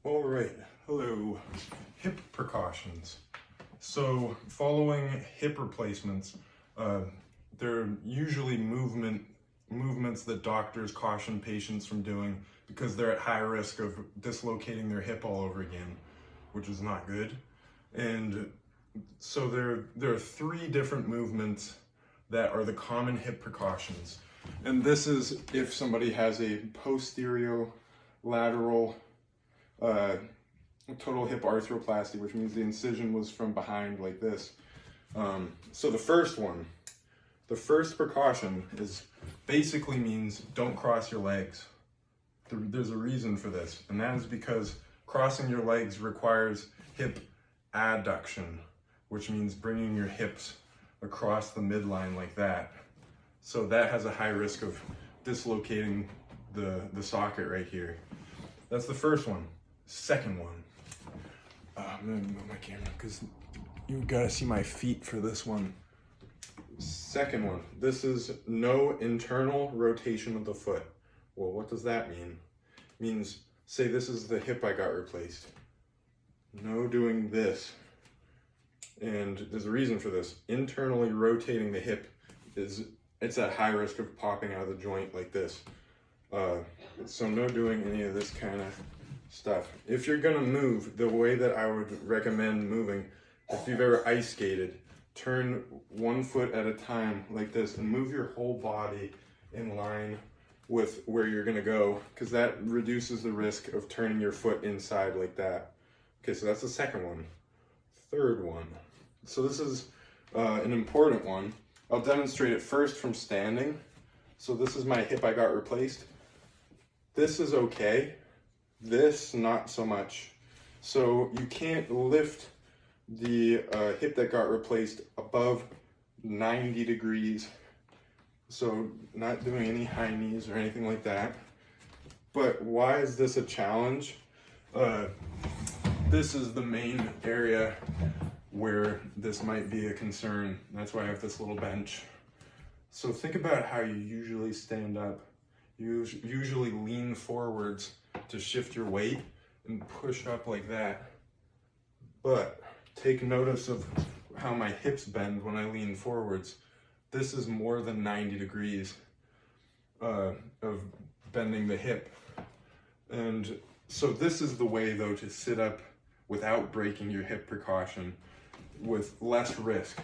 All right, hello. Hip precautions. So following hip replacements, they're usually movements that doctors caution patients from doing because they're at high risk of dislocating their hip all over again, which is not good. And so there are three different movements that are the common hip precautions. And this is if somebody has a posterolateral total hip arthroplasty, which means the incision was from behind like this. So the first precaution is basically means don't cross your legs. There's a reason for this, and that is because crossing your legs requires hip adduction, which means bringing your hips across the midline like that. So that has a high risk of dislocating the socket right here. That's the first one. Second one, I'm gonna move my camera because you gotta see my feet for this one. Second one, this is no internal rotation of the foot. Well, what does that mean? It means, say this is the hip I got replaced. No doing this. And there's a reason for this. Internally rotating the hip it's at high risk of popping out of the joint like this. So no doing any of this kind of stuff. If you're gonna move, the way that I would recommend moving, if you've ever ice skated, turn one foot at a time like this and move your whole body in line with where you're gonna go, because that reduces the risk of turning your foot inside like that. Okay, so that's the second one. Third one. So this is an important one. I'll demonstrate it first from standing. So this is my hip I got replaced. This is okay. This, not so much. So you can't lift the hip that got replaced above 90 degrees. So not doing any high knees or anything like that. But why is this a challenge? This is the main area where this might be a concern. That's why I have this little bench. So think about how you usually stand up. You usually lean forwards to shift your weight and push up like that. But take notice of how my hips bend when I lean forwards. This is more than 90 degrees of bending the hip. And so this is the way though to sit up without breaking your hip precaution with less risk.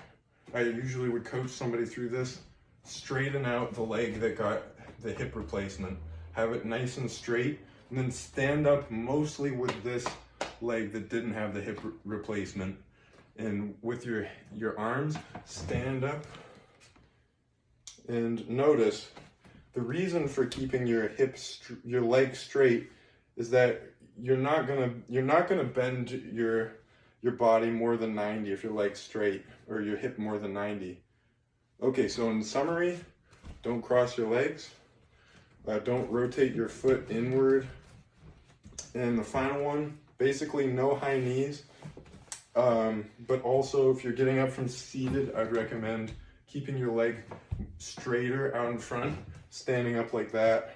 I usually would coach somebody through this. Straighten out the leg that got the hip replacement, have it nice and straight, and then stand up mostly with this leg that didn't have the hip replacement. And with your arms, stand up. And notice the reason for keeping your leg straight is that you're not gonna bend your body more than 90 if your leg's straight, or your hip more than 90. Okay, so in summary, don't cross your legs. Don't rotate your foot inward. And the final one, basically no high knees. But also if you're getting up from seated, I'd recommend keeping your leg straighter out in front, standing up like that.